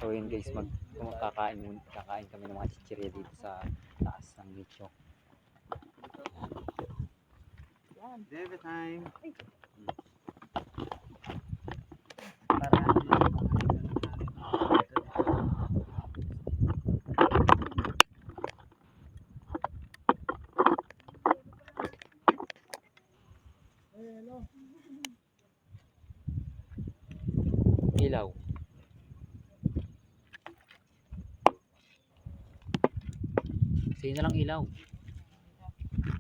So yun guys, kakain kami ng mga chichirya dito sa taas ng nicho. Yan. Every time. Ilaw. Sa'yo na lang ilaw.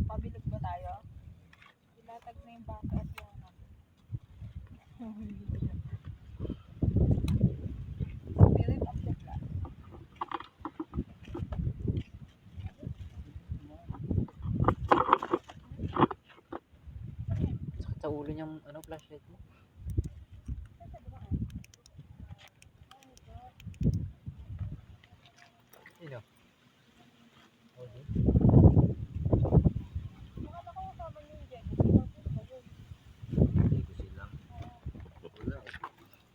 Pabilog ba tayo? Ilatag na yung bata at yung spirit of the blood. Sakit sa ulo niyang flashlight mo. Ilaw. Okay.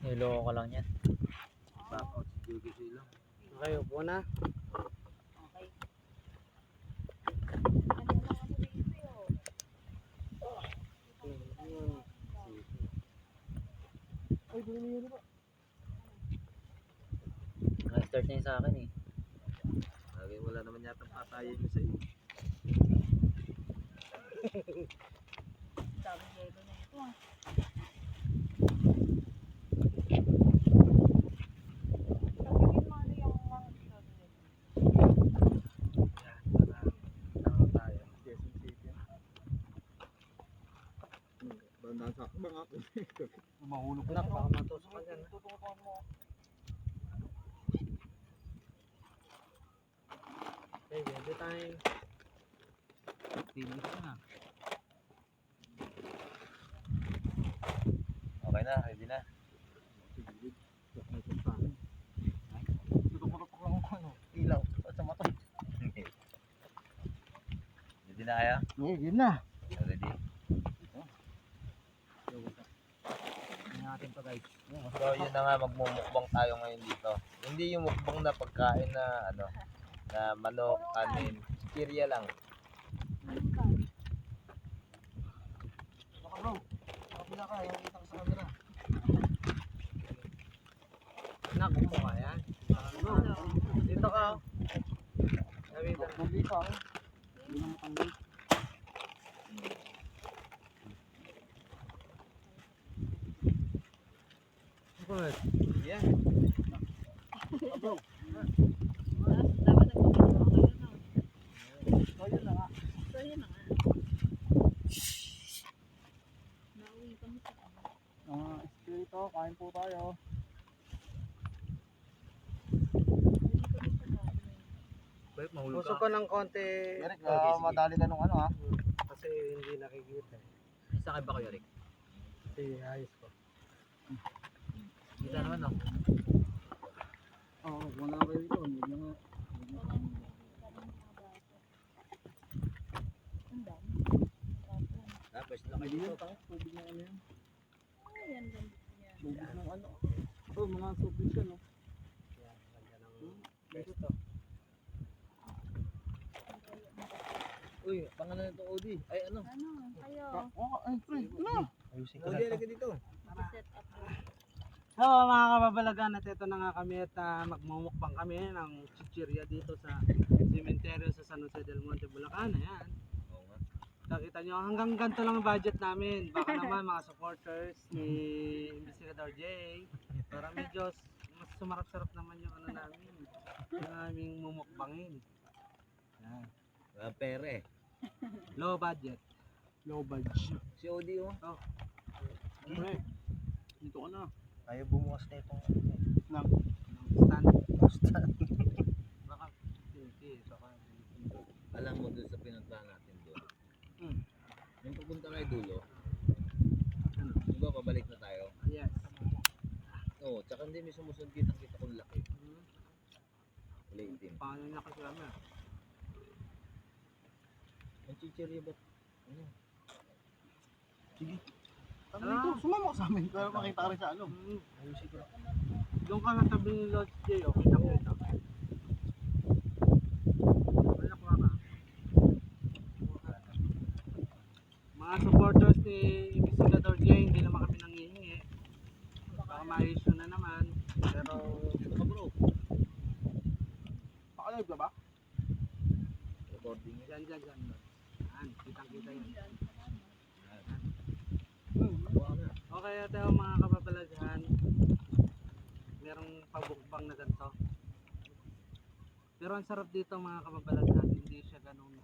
Niloko ka lang yan. Back out si Jogi silang. Okay, upo na. Okay. Ano lang ako dito yun? Ay, dumi yun ba? Naka-start na yun sa akin eh. Lagi wala naman yata patayin mo sa iyo. Daming yelo na ito ah. Sabihin mo ano yung mga shot nito. Tama tayo. Quezon City. Bandang sa bang ako. Mahulog Anak, baka matusok ka dyan. Tututukan mo. Okay, every time. Tilis na. Okay na, ready na. Tutok-tutok lang ako ano. Ilaw sa mata. Ready na kaya? Ready na. Ready. Tingnan natin pa guys. So yun na nga, magmumukbang tayo ngayon dito. Hindi yung mukbang na pagkain na na manok, kanin, chichirya lang. Baka bro, kapila ka, yung kita ko sa camera. Anak, upo ka yan. Dito ka. Nabili ka. Hindi na matanggal. Good. Yan. Dapat nagpapagawa kayo na. So, yun na nga. So yun na nga. Nauwi kami sa Espiritu, kain po tayo. Bakit mahulog Puso ko ng konti. Eric, Okay, sige. madali ka nung ano ha. Kasi hindi nakikita. Sa akin ba kayo, Rick? Kasi ayos ko. Kita naman no? Oo, wala kayo ito. Hindi na nga. Ang dami. Tapos na kayo dito. Tubig na ano yan. Ayan, ganda niya. Tubig ng ano. Oh, mga tubig ka no. Yan, ganda ng pesto. Uy, pangalan nito Odi. Ay ano? Ano, kayo? Ay, pre, ano? Ayusin ko na ito. Dito. Set up mo. Hello mga kababalagan, at ito na nga kami at magmumukbang kami ng chichirya dito sa sementeryo sa San Jose del Monte, Bulacan. Ayan. Oo nga. Nakita nyo, hanggang ganito lang ang budget namin. Baka naman mga supporters ni Investigador J. Para medyo mas sumarap-sarap naman yung ano namin. Yung aming mumukbangin. Ayan. Wala pere. Low budget. Low budget. Si Odi oh. Pre, dito ka na. Ayaw bumukas na itong Nang stand. stand. Baka, hindi. Baka, Alam mo doon sa pinuntahan natin doon. Hmm. Yung pupunta kayo dulo. Di ba pabalik na tayo? Yes. Oo, tsaka hindi may sumusunod kita kung laki. Kulay itim. Paano na kasi kami? Ang chichirya ba't? Ano? Sige. Ano ito? Sumama ka sa amin para makita ka rin sa ano. Ayusin ko lang. Doon ka sa tabi ni Lodge J, okay na kita. Wala ko ba? Mga supporters ni Investigador J, hindi naman kami nangihingi. Baka ma-issue na naman. Pero, bro. Pakalive ka ba? Recording Yan. Yan, kitang-kita yan. Okay, ito yung mga kababalaghan. Merong pabukbang na ganito. Pero ang sarap dito mga kababalaghan, hindi siya ganun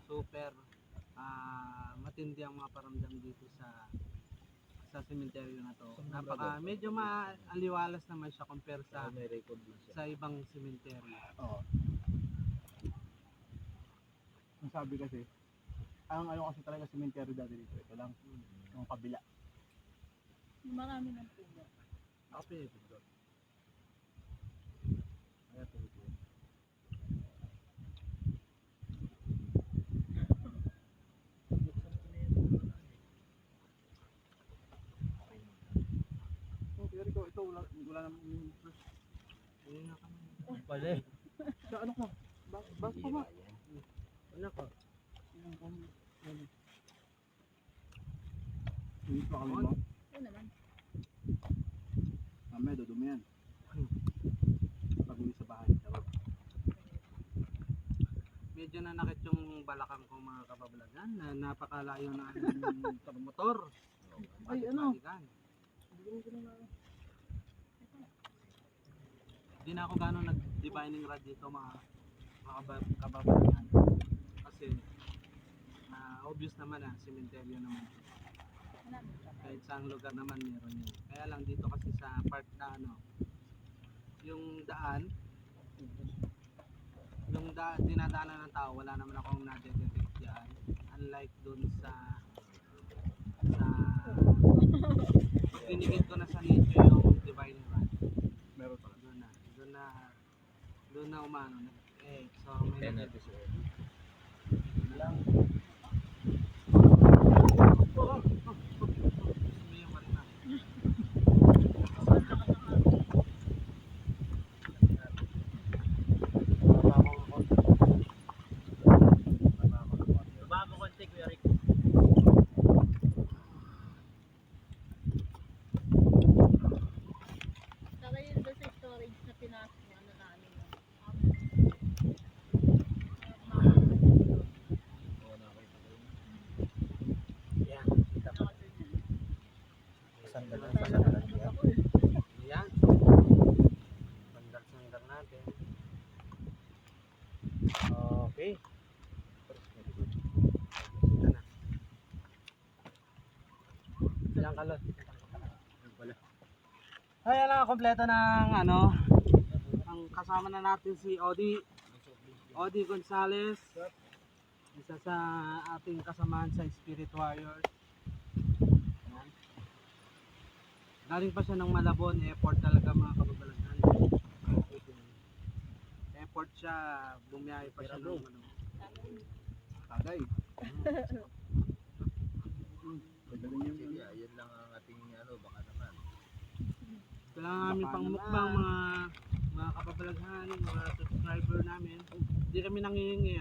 super matindi ang mga paramdam dito sa sementeryo na to. Medyo maaliwalas naman siya compare sa may record din siya. sa ibang sementeryo. Oo. Ang sabi kasi, ang ano kasi talaga cemetery dati dito, ito lang, yung kabila. Marami ng puno. Ako pinipig doon. Kaya pinipili. Oh, pero ito wala naman yung first. Ayun na kami. Pala eh. Sa ano ko? Ba't ko ba? Ano ko? Hindi pa kami mo? Oo naman. Mamaya, dudumi yan. Pag-uwi sa bahay. Medyo nanakit yung balakang ko mga kababalaghan na napakalayo na ang motor. Ay, ano? Balikan. Hindi na ako gano'ng nag-divining rod dito mga kababalaghan. Kasi obvious naman cementeryo naman. Kahit saang lugar naman meron yun. Kaya lang dito kasi sa part na yung daan, dinadaanan ng tao, wala naman akong na-detect dyan. Unlike dun sa dinikit ko na sa nicho yung divining rod. Meron pa. Doon na umano. So may Ten nag- episode. Sumiyaw ka rin na. Baba mo konti, Kuya Rick. Saka yun doon sa storage na pinasok mo, ano na ano na. Oo, nakita ko yun. Yan, kita pa. Sandal yan. Yan. Sandal natin. Okay. Ito na. Ilang kalot? Ay, alam, kompleto ng ang kasama na natin si Odi Gonzales. Isa sa ating kasamahan sa Spirit Warriors. Ayan. Galing pa siya ng Malabon, airport talaga mga kababalaghan. Airport siya, bumiyahe pa siya ng Tagay. Pagdating yung Sige, yan lang ang ating baka naman. Kailangan namin pang mukbang mga kababalaghan, mga subscriber namin. Hindi kami nangihingi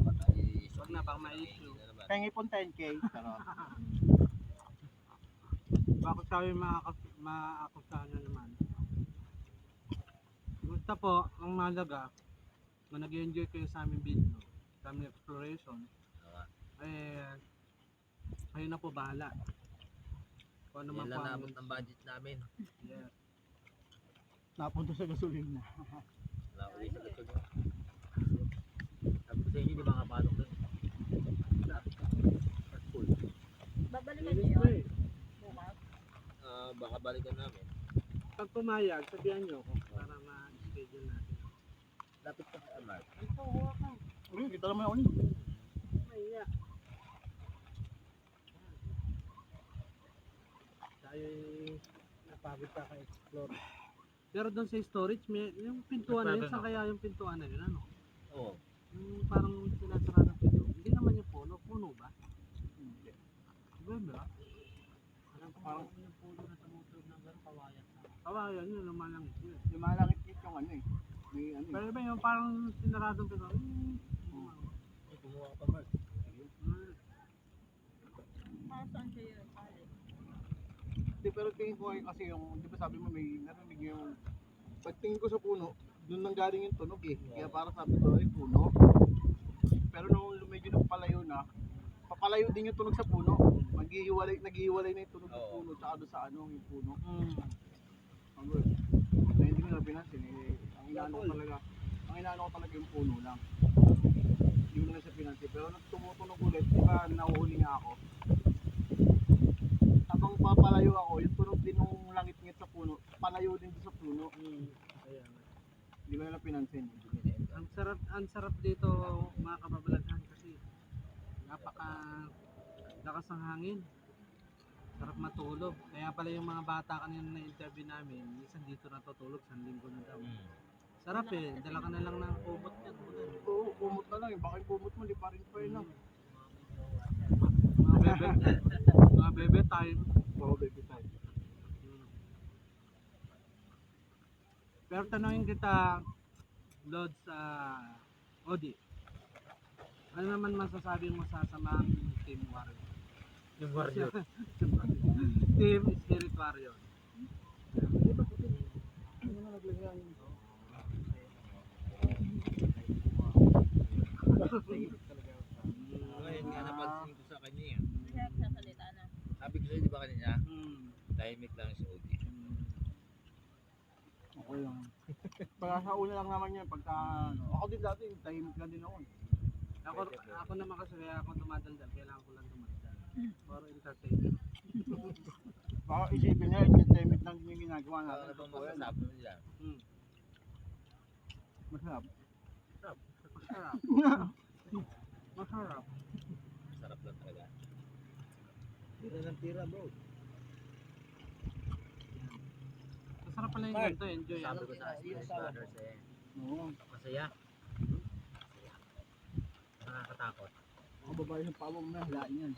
Baka tayo Wag na, baka ma-issue. pengi pong 10k. Pero, Baka sabi maakusahan na naman. Basta po, ang mahalaga, kung nag-enjoy kayo sa aming video, sa aming exploration, kayo na po bahala. Kung ano man Yan po lang ang naabot ng budget namin. yes. napunta sa gasolina. Nakauwi sa gasol mo. Sabi ko sa inyo, di ba kapatok doon? Full. Babalikan Linis niyo po yun. eh. Bukas. Baka balikan namin. Pag pumayag, sabihan nyo ako para ma-schedule natin. Lapit pa sa Mark. Ito, huwa ka. Uy, kita naman ako niyo. Maya. Tayo napagod ka ka-explore. Pero doon sa storage, may yung pintuan na yun, saan kaya yung pintuan na yun, ano? Oo. Yung parang sinasara ng pinto. Hindi naman yung puno ba? Hindi. Diba ba? Parang yung puno na tumutulog ng gano'ng kawayan sa Kawayan yun, lumalangit yun. Yung malangit yung ano eh. May ano Pero eh. iba yung parang sinaradong pito. Kumuha ka pa, Mark. Para saan kayo? Pare. Hindi, pero tingin ko kasi yung, di ba sabi mo may narinig yung, pagtingin ko sa puno, doon nang galing yung tunog eh. Kaya para sabi ko, ay puno. Pero nung medyo nagpalayo na, papalayo din yung tunog sa puno. Naghihiwalay na yung tunog ng Oo. puno tsaka doon sa ano, yung puno. Mm. Ano eh. Kaya hindi ko na pinansin eh. Ang inaano ko talaga yung puno lang. Hindi ko na siya pinansin. Pero nung tumutunog ulit, di ba nahuhuli nga ako. Habang papalayo ako, yung tunog din ng langit-ngit sa puno, palayo din doon sa puno. Ayan. Hindi ko na pinansin. Ang sarap dito mga kababalaghan kasi napaka lakas ng hangin. Sarap matulog. Kaya pala yung mga bata kanina na interview namin, minsan dito natutulog, 1 linggo na daw. Sarap eh, dala ka na lang ng kumot yan. Oo, kumot na lang eh. Baka yung kumot mo, di pa rin pa yun. Mga bebe time. Oo, baby time. Pero tanongin kita, Lods, Odi, ano naman masasabi mo sa samang Team Warrior? Yung warrior. Team Spirit Warrior. Ano na naglagyan? Ngayon nga napansin ko sa kanya eh. Masarap sa salita na. Sabi ko sa'yo, di ba kanina? Hmm. Tahimik lang si Odi. Okay lang. Pagka sa una lang naman yun, pagka ano. Ako din dati, tahimik lang din ako. Ako naman kasi kaya ako dumadaldal, kailangan ko lang dumadaldal. Para entertainment. Baka isipin niya, entertainment lang din yung ginagawa Ano natin. bang Totoo yan. masasabi mo nila? Masarap. Masarap. Masarap. Sarap lang talaga. Tira ng tira, bro. Masarap pala yung ganito, enjoy. Sabi Ano? ko sa Spirit Brothers eh. Oo. Masaya. Nakakatakot. Ako babae yung pamo mo na, hilain yan.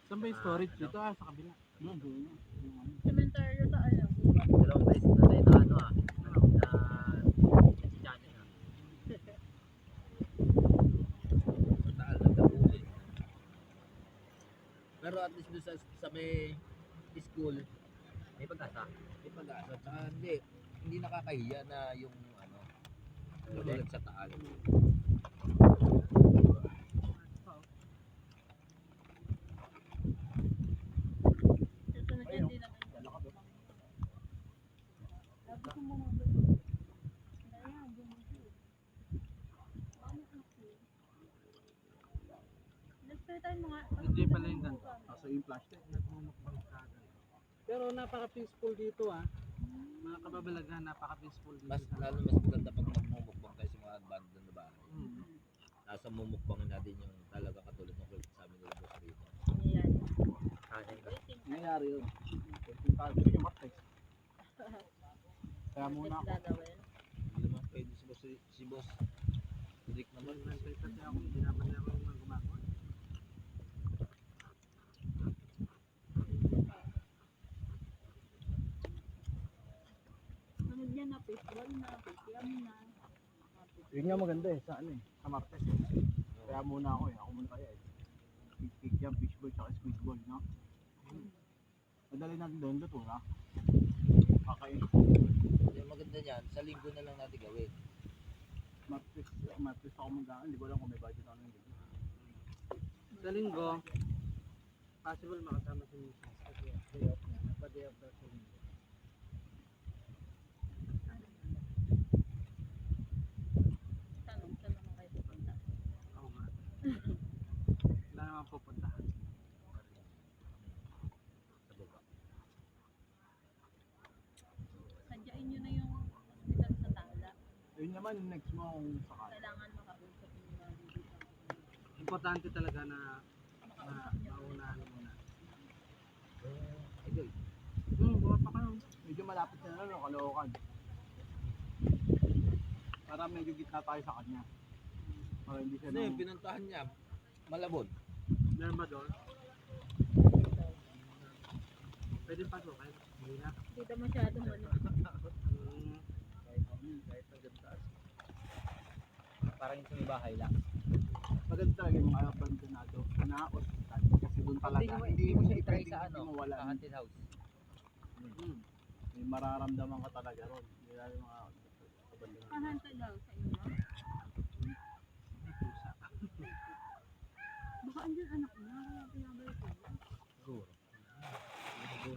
Saan ba yung storage dito? Sa kabila. Doon, doon. Cementerio to ano. Dalawang beses na tayo na ano na channel na. Taal na dabuli. Pero at least doon sa may school, May pag-asa. may pag-asa. Tsaka hindi nakakahiya na yung ano, tulad sa Taal. Susunod yan din naman. Sabi ko mo mga ayan, bumili. Ano kasi? Next time mo nga. Enjoy pala yung ganito. Kaso yung plastic. Nagmumukbang ka agad. Pero napaka-peaceful dito Mga kababalaghan, napaka-peaceful dito. Mas lalo mas maganda pag magmumukbang tayo sa mga abandoned na bahay. Mm. Nasa mumukbangin natin yung talaga katulad ng kwento sa amin nila boss rito. Ayan. Kanin ka. Waiting. Nangyayari yun. Yung tayo yung martes. Kaya muna ako. Gagawin. Hindi naman pwede si boss. Rick naman. Nantay kasi ako, binabanay ako yung mga gumagawa. Sunod yan na, festival na, festival na. Yun nga maganda eh, sa ano eh, sa martes eh. Kaya muna ako eh, ako muna kaya eh. Kick yan, fishball, tsaka squid ball, no? Madali natin doon, luto na. Kakain. Yung maganda niyan, sa linggo na lang natin gawin. Martes ako mag-aan, hindi ko alam kung may budget ako ng linggo. Sa linggo, possible makasama si Mrs. Kasi day off niya. Nagpa-day off daw sa linggo. Tanong, saan naman kayo pupunta? Oo nga. Wala naman pupuntahan. Sa baba. Sadyain nyo na yung hospital sa Tala. Yun naman, next mo kung sakali. Kailangan makausap yung mga bibita. Importante talaga na maunahan muna. Idol. Buka pa kayo. Medyo malapit na lang, Caloocan. Para medyo gitna tayo sa kanya. Para hindi siya Ano yung pinuntahan niya? Malabon. Meron ba doon? Pwede pasukin. Hindi na. Dito masyadong ano. Parang yung sa may bahay lang. Maganda talaga yung mga abandonado na hospital. Kasi doon talaga, hindi mo siya i-try pwedeng sa hindi ano, mawala. sa haunted house. May mararamdaman ka talaga ron. Hindi lang yung mga abandonado. Kahanta daw sa inyo. Baka andyan anak niya. Kaya pinabalik ko. Siguro. Baka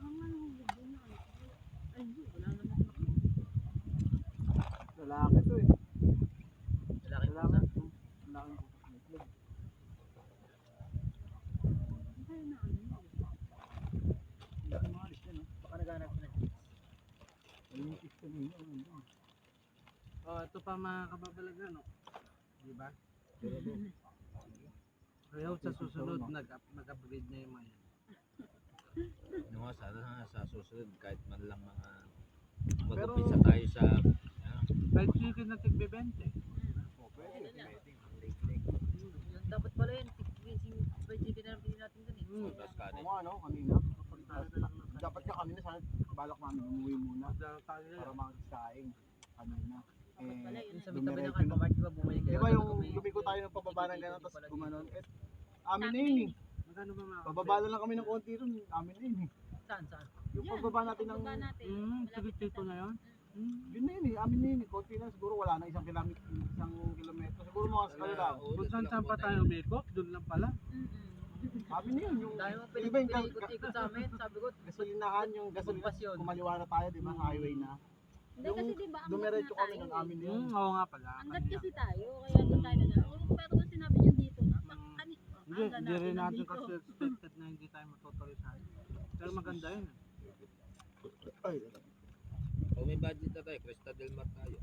nga nahulog din na anak niya. Ay, di, wala naman anak niya. Lalaki to eh. Lalaki po Lalaki. Lalaki po. Kaya na ano yun. Hindi ko maalis yan, no? Baka naghanap na. Ayun yung system nila. Oh, ito pa mga kababalagan, no? Di ba? Kaya sa susunod, nag-upgrade na yung mga yan. Ano nga, sana sa susunod, kahit man lang mga Pero- mag-upisa tayo sa Kahit chicken na tig-20. Oh, pwede. Yung dapat pala yun, fried chicken na lang pili natin dun eh. tapos kanin. Oo nga, no? Kanina. Dapat ka kanina sana balak namin umuwi muna para makakasaing kanina. Dapat pala yun. Yung sa may tabi ng dumiretso na. Alphamart, di ba bumalik Di ba yung lumiko tayo ng pababa ng gano'n tapos gumanon? Eh, amin na yun eh. Magkano ba mga Pababa lang kami ng konti ron, amin na yun eh. Saan, saan? Yung pagbaba natin ng... Pagbaba natin. Sige, dito na yun? Yun na yun eh, amin na yun eh. Konti na siguro wala na isang kilometro. Siguro mga skala lang. Kung saan pa tayo umikot, doon lang pala. Amin na yun. Yung, Dahil mo yung iba yung pinikot-ikot sa amin, sabi ko, gasolinahan, yung gasolina, Pasyon. kumaliwa na tayo, di ba, sa highway na. Hindi kasi di ba ang Dumiretso kami ng amin na yun. Oo nga pala. Anggat kasi tayo, kaya doon tayo na lang. Pero kung sinabi niyo dito, Hindi rin natin kasi expected na hindi tayo matutuloy sa akin. Pero maganda yun. Ay, Kung may budget na tayo, Cresta del Mar tayo.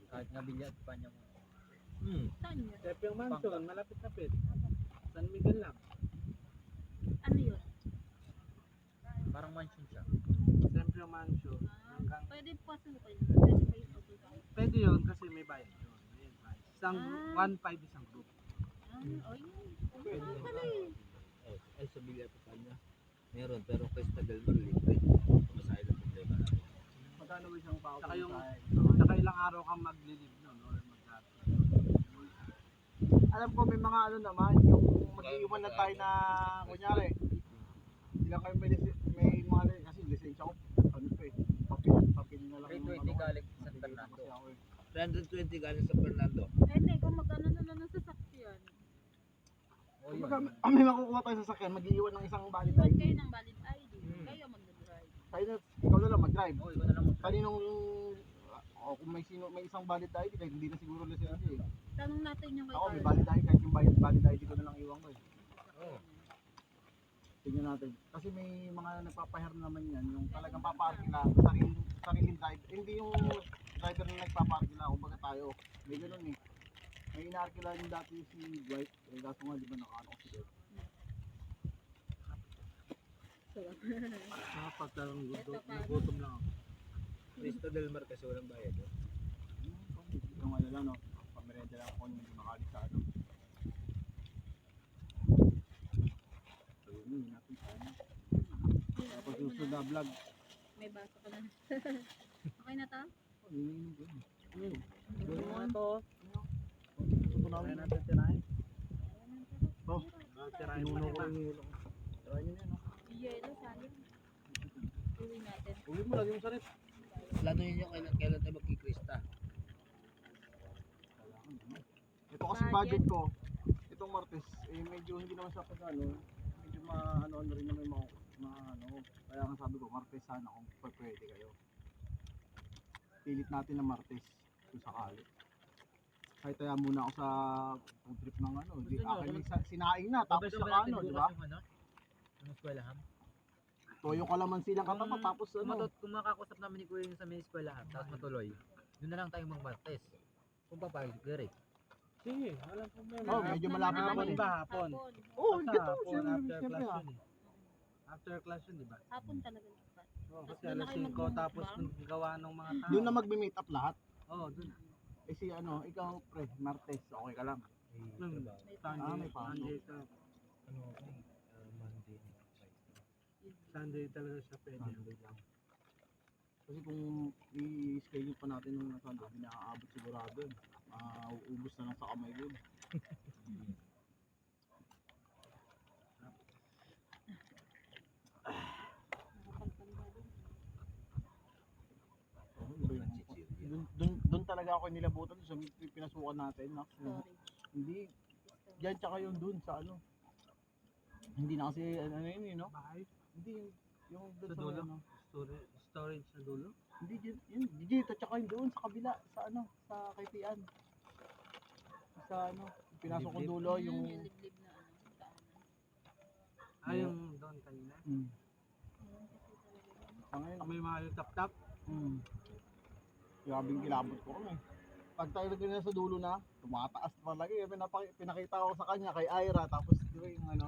kahit nga bilya at panya mo. Saan yun? Yung mansion, malapit-lapit. San Miguel lang. Ano yun? Parang mansion siya. Siyempre yung mansion. Hanggang... Pwede pasukin. Pwede kayo pasukin. Pwede yun kasi may bayad yun. Ayun, bayad. Isang 1.5 isang group. Oh, yun. Ano pala eh. Ay, sa Villa Pagkanya. Meron, pero Cresta del Mar, libre. Masahe na problema natin. magkano ba isang bao? Saka yung... Saka ilang araw kang maglilib nun. Or Alam ko may mga ano naman, yung mag-iwan na tayo na, kunyari, ilang kayo may mga, kasi lisensya ko, ano pa eh, papil na lang. 320 galing San Fernando. 320 galing sa Fernando. Eh, hindi. Kung magkano na lang ng sasakyan. O yun. May makukuha tayo sa sakyan, mag-iwan ng isang valid Iwan ID. kayo ng valid ID. Kayo mag-drive. Tayo na, ikaw na lang mag-drive. O, ikaw na lang mag-try. Kaninong, kung may isang valid ID, kahit hindi na siguro lisensya eh. Tanong natin yung kay Ako may Carl. valid ID, kahit yung valid ID ko na lang iwan ko eh. Oo. Tingnan natin. Kasi may mga nagpapahire naman yan, yung talagang paparkila, sariling driver. Hindi yung driver na nagpaparkila, kumbaga tayo. May ganun eh. May inaarkila yung dati si Dwight, eh kaso nga di ba nakaano ko si Dwight. Pagtarong Ito pa. gutom lang ako. Cresta del Mar kasi walang bayad. Oh. Yung ano lang no, pamerenda lang ako yung makali sa ano. Ayun, natin sa ano. Tapos susunod na vlog. May baso ka na. Okay na to? Ayun, yun. Ayun. Gutom mo ito. Gusto Kaya namin. natin tirahin. Oh, Tirahin pa pinuno ko kita. yung hilo ko. Try nyo na yun, no? Yelo, sayang. Uwi natin. Uwi mo, lagi mo sa rep. Plano nyo kailan tayo magkikrista. Ito kasi budget ko, itong Martes, eh medyo hindi naman siya pag ano, medyo ano rin naman mga ano, kaya nga sabi ko, Martes sana kung pwede kayo. Pilit natin ng Martes, kung sakali. Kahit kaya muna ako sa food trip ng ano, di akin sinaing na, tapos saka ano, di ba? Yung eskwelahan. Toyo kalamansi lang katapat, tapos ano. Kung makakusap namin ni Kuya yung sa may eskwelahan, tapos matuloy, yun na lang tayo mag-Martes. Kung papayag, direct. Sige, walang problema. Oh, medyo malapit naman eh. Ba hapon? Oo, Basta dito, hapon, siyempre, after siyempre class ah. yun eh. After class yun, di ba? Hapon talaga dapat. Oo, kasi Doon na alas kayo 5 tapos magmumukbang? gawa ng mga tao. Doon na magme-meet up lahat. Oo, doon. Eh si ano, ikaw pre, Martes, okay ka lang. Sunday, Ah, may pasok. Sunday ka. Monday. Sunday talaga siya pwede. Sunday lang. Kasi kung i-schedule pa natin nung Sunday, hindi nakakaabot sigurado yun. Ubus na lang sa kamay yun. Nakapagtanda din. Doon talaga ako nilabutan sa pinasukan natin. No? Storage. Hindi, yan tsaka yung doon sa ano. Hindi na kasi ano yun, no? Bahay, Hindi, yung doon Sa sa dulo? ano. storage sa dulo. Hindi, yun, dito tsaka yung doon sa kabila, sa ano, sa kaypian. Sa ano, pinasok ko Liblib. dulo yung... Yung liblib na ano, daanan. Ah, yung doon kanina. Mm. Ayun, kasi talaga yun. Ngayon, May mga tap-tap. grabing kilabot ko kami. Pag tayo na sa dulo na, tumataas talaga. Pinakita ko sa kanya kay Ira, tapos di ba yung ano,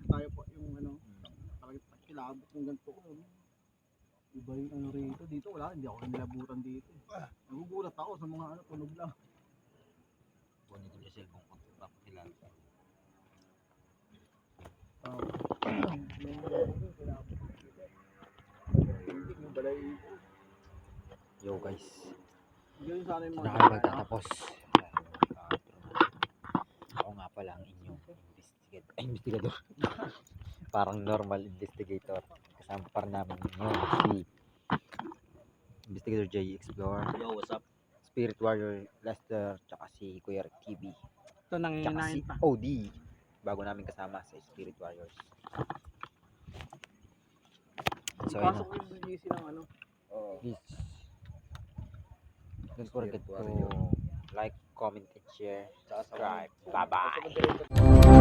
tayo po yung ano, kilabot ng ganito ko. Iba yung ano rito, dito wala, hindi ako nilabutan dito. Nagugulat ako sa mga ano, tunog lang. Kunin ko yung cellphone ko. Papakilala. Yung balay, Yo guys, yun sana yung na mga kami magtatapos. Ako nga pala ang inyong investigator. Parang normal investigator. Kasama pa rin namin yun si Investigator J Explorer, Yo, what's up? Spirit Warrior Lester, tsaka si Kuya Rick TV, Ito tsaka si nangihinahin pa. OD, bago namin kasama sa Spirit Warriors. So yun pasok na. yung GC ng ano. Please don't forget to like, comment, and share, subscribe. Bye bye.